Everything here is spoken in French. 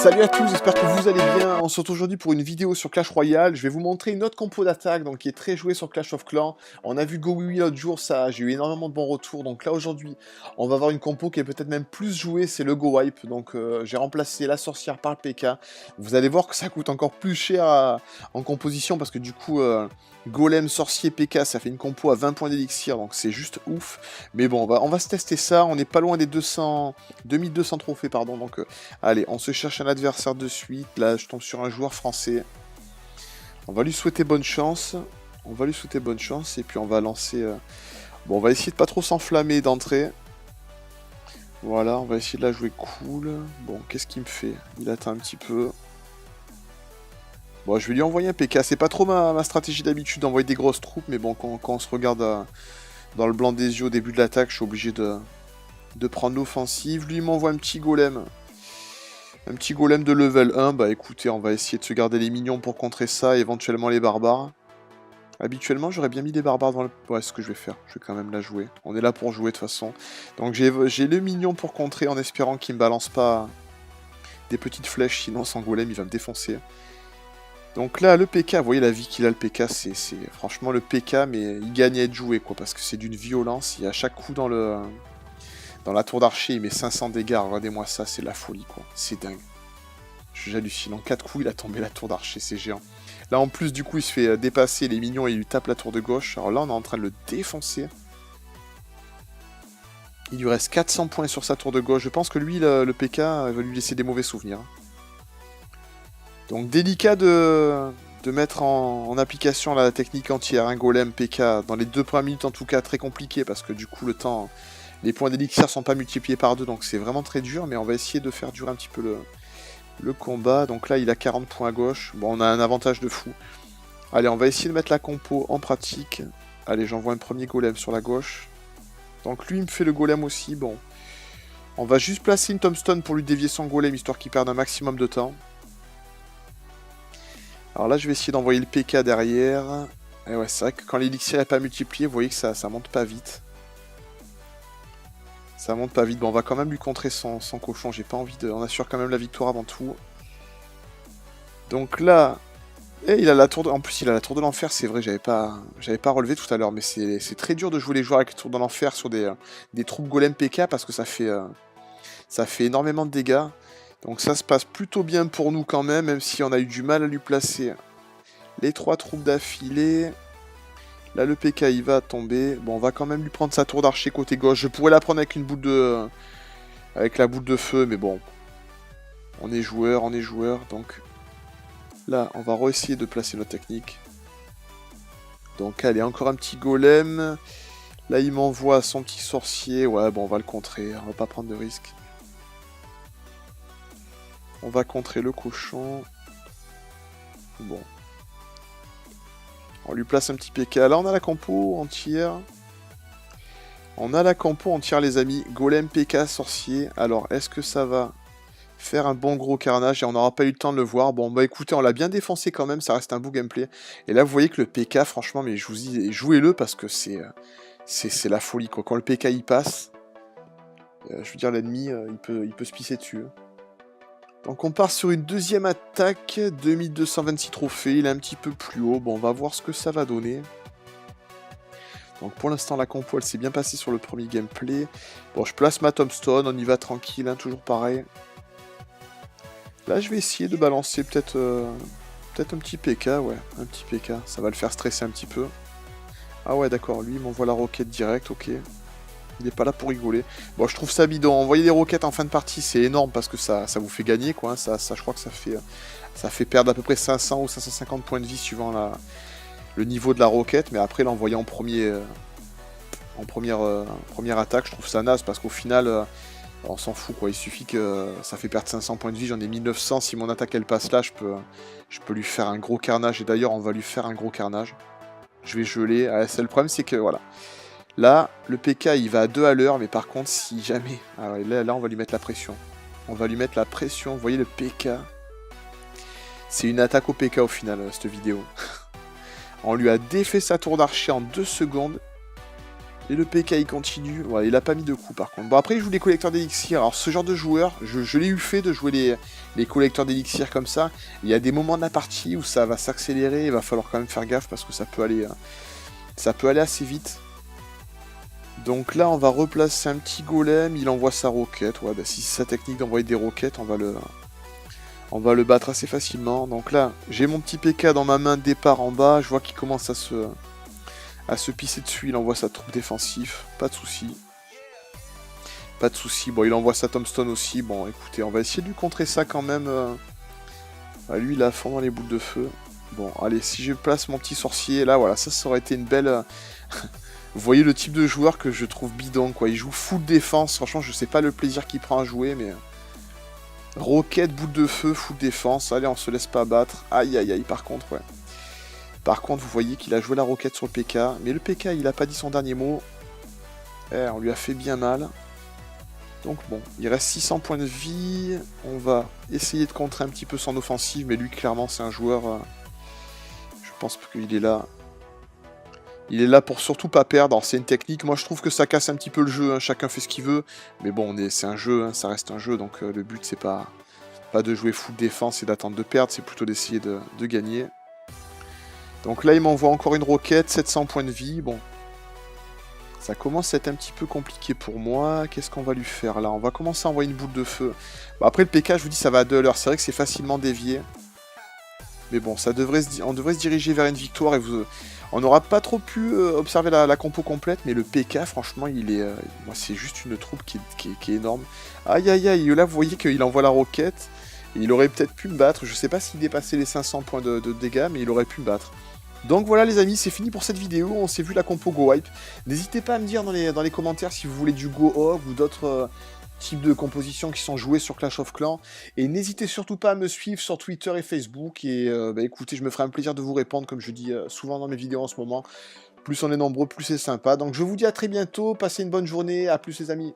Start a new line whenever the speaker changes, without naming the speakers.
Salut à tous, j'espère que vous allez bien. On se retrouve aujourd'hui pour une vidéo sur Clash Royale. Je vais vous montrer une autre compo d'attaque donc qui est très jouée sur Clash of Clans. On a vu GoWiwi l'autre jour, ça, j'ai eu énormément de bons retours. Donc là aujourd'hui, on va avoir une compo qui est peut-être même plus jouée, c'est le GoWipe. Donc j'ai remplacé la sorcière par le PK. Vous allez voir que ça coûte encore plus cher en composition parce que du coup, Golem, sorcier, PK, ça fait une compo à 20 points d'élixir, donc c'est juste ouf. Mais bon, on va se tester ça. On n'est pas loin des 2200 trophées, pardon. Donc allez, on se cherche un adversaire de suite. Là, je tombe sur un joueur français. On va lui souhaiter bonne chance. On va lui souhaiter bonne chance. Et puis, on va lancer... Bon, on va essayer de pas trop s'enflammer d'entrée. Voilà, on va essayer de la jouer cool. Bon, qu'est-ce qu'il me fait? Il attend un petit peu. Bon, je vais lui envoyer un PK. C'est pas trop ma stratégie d'habitude d'envoyer des grosses troupes. Mais bon, quand on se regarde dans le blanc des yeux au début de l'attaque, je suis obligé de prendre l'offensive. Lui, il m'envoie un petit golem. Un petit golem de level 1, bah écoutez, on va essayer de se garder les minions pour contrer ça, éventuellement les barbares. Habituellement, j'aurais bien mis les barbares dans le... Ouais, c'est ce que je vais faire, je vais quand même la jouer. On est là pour jouer de toute façon. Donc j'ai le minion pour contrer en espérant qu'il me balance pas des petites flèches, sinon sans golem, il va me défoncer. Donc là, le PK, vous voyez la vie qu'il a, le PK, c'est franchement le PK, mais il gagne à être joué, quoi, parce que c'est d'une violence, il y a chaque coup dans la tour d'archer, il met 500 dégâts, regardez-moi ça, c'est de la folie, quoi. C'est dingue. J'hallucine, en 4 coups, il a tombé la tour d'archer, c'est géant. Là, en plus, du coup, il se fait dépasser les minions et il lui tape la tour de gauche. Alors là, on est en train de le défoncer. Il lui reste 400 points sur sa tour de gauche. Je pense que lui, le PK, va lui laisser des mauvais souvenirs. Donc, délicat de mettre en application la technique entière, un golem, PK, dans les 2 premières minutes, en tout cas, très compliqué, parce que du coup, le temps... Les points d'élixir sont pas multipliés par 2, donc c'est vraiment très dur, mais on va essayer de faire durer un petit peu le combat. Donc là, il a 40 points à gauche. Bon, on a un avantage de fou. Allez, on va essayer de mettre la compo en pratique. Allez, j'envoie un premier golem sur la gauche. Donc lui, il me fait le golem aussi. Bon, on va juste placer une tombstone pour lui dévier son golem, histoire qu'il perde un maximum de temps. Alors là, je vais essayer d'envoyer le PK derrière. Et ouais, c'est vrai que quand l'élixir n'est pas multiplié, vous voyez que ça monte pas vite. Ça monte pas vite. Bon, on va quand même lui contrer son cochon. J'ai pas envie de... On assure quand même la victoire avant tout. Donc là... Et il a la tour de... En plus, il a la tour de l'enfer. C'est vrai, j'avais pas relevé tout à l'heure. Mais c'est très dur de jouer les joueurs avec la tour de l'enfer sur des troupes golem PK parce que ça fait énormément de dégâts. Donc ça se passe plutôt bien pour nous quand même si on a eu du mal à lui placer les 3 troupes d'affilée. Là, le PK, il va tomber. Bon, on va quand même lui prendre sa tour d'archer côté gauche. Je pourrais la prendre avec une boule de... Avec la boule de feu, mais bon. On est joueur, donc... Là, on va essayer de placer notre technique. Donc, allez, encore un petit golem. Là, il m'envoie son petit sorcier. Ouais, bon, on va le contrer. On va pas prendre de risque. On va contrer le cochon. Bon. On lui place un petit PK. Là, on a la compo entière. On a la compo entière, les amis. Golem, PK, sorcier. Alors, est-ce que ça va faire un bon gros carnage? Et on n'aura pas eu le temps de le voir. Bon, bah écoutez, on l'a bien défoncé quand même. Ça reste un beau gameplay. Et là, vous voyez que le PK, franchement, mais je vous dis, jouez-le parce que c'est la folie, quoi. Quand le PK, il passe, je veux dire, l'ennemi, il peut se pisser dessus. Donc on part sur une deuxième attaque, 2226 trophées, il est un petit peu plus haut, bon on va voir ce que ça va donner. Donc pour l'instant la compo elle s'est bien passée sur le premier gameplay. Bon je place ma tombstone, on y va tranquille, hein, toujours pareil. Là je vais essayer de balancer peut-être un petit PK, ouais, un petit PK, ça va le faire stresser un petit peu. Ah ouais d'accord, lui il m'envoie la roquette direct, ok. Il n'est pas là pour rigoler. Bon, je trouve ça bidon. Envoyer des roquettes en fin de partie, c'est énorme parce que ça vous fait gagner, quoi. Hein. Ça, je crois que ça fait perdre à peu près 500 ou 550 points de vie suivant le niveau de la roquette. Mais après, l'envoyer en première attaque, je trouve ça naze parce qu'au final, on s'en fout, quoi. Il suffit que ça fait perdre 500 points de vie. J'en ai 1900. Si mon attaque, elle passe là, je peux lui faire un gros carnage. Et d'ailleurs, on va lui faire un gros carnage. Je vais geler. Ah, le problème, c'est que, voilà. Là, le PK, il va à 2 à l'heure, mais par contre, si jamais... Alors là, on va lui mettre la pression. On va lui mettre la pression. Vous voyez, le PK... C'est une attaque au PK, au final, cette vidéo. On lui a défait sa tour d'archer en 2 secondes. Et le PK il continue. Ouais, il a pas mis de coup par contre. Bon après il joue les collecteurs d'élixir. Alors ce genre de joueur, je l'ai eu fait de jouer les collecteurs d'élixir comme ça. Il y a des moments de la partie où ça va s'accélérer. Il va falloir quand même faire gaffe parce que ça peut aller assez vite. Donc là on va replacer un petit golem. Il envoie sa roquette. Ouais bah si c'est sa technique d'envoyer des roquettes, on va le battre assez facilement. Donc là j'ai mon petit PK dans ma main de départ en bas. Je vois qu'il commence à se pisser dessus, il envoie sa troupe défensive, pas de soucis. Pas de soucis, bon il envoie sa tombstone aussi, bon écoutez, on va essayer de lui contrer ça quand même. Lui il a à fond dans les boules de feu. Bon allez, si je place mon petit sorcier, là voilà, ça aurait été une belle... Vous voyez le type de joueur que je trouve bidon quoi, il joue full défense, franchement je sais pas le plaisir qu'il prend à jouer mais... Roquette, boule de feu, full défense, allez on se laisse pas battre, aïe aïe aïe par contre ouais. Par contre, vous voyez qu'il a joué la roquette sur le PK. Mais le PK, il a pas dit son dernier mot. On lui a fait bien mal. Donc bon, il reste 600 points de vie. On va essayer de contrer un petit peu son offensive. Mais lui, clairement, c'est un joueur... je pense qu'il est là. Il est là pour surtout pas perdre. Alors, c'est une technique. Moi, je trouve que ça casse un petit peu le jeu. Hein. Chacun fait ce qu'il veut. Mais bon, c'est un jeu. Hein. Ça reste un jeu. Donc le but, c'est pas de jouer full défense et d'attendre de perdre. C'est plutôt d'essayer de gagner. Donc là, il m'envoie encore une roquette, 700 points de vie. Bon, ça commence à être un petit peu compliqué pour moi. Qu'est-ce qu'on va lui faire là? On va commencer à envoyer une boule de feu. Bon, après, le PK, je vous dis, ça va à 2 à l'heure. C'est vrai que c'est facilement dévié. Mais bon, on devrait se diriger vers une victoire. Et on n'aura pas trop pu observer la compo complète. Mais le PK, franchement, il est... moi, c'est juste une troupe qui est énorme. Aïe, aïe, aïe. Là, vous voyez qu'il envoie la roquette. Et il aurait peut-être pu me battre. Je sais pas s'il dépassait les 500 points de dégâts, mais il aurait pu me battre. Donc voilà les amis, c'est fini pour cette vidéo, on s'est vu la compo Go Wipe. N'hésitez pas à me dire dans les commentaires si vous voulez du Go Hog ou d'autres types de compositions qui sont jouées sur Clash of Clans. Et n'hésitez surtout pas à me suivre sur Twitter et Facebook. Et écoutez, je me ferai un plaisir de vous répondre comme je dis souvent dans mes vidéos en ce moment. Plus on est nombreux, plus c'est sympa. Donc je vous dis à très bientôt, passez une bonne journée, à plus les amis.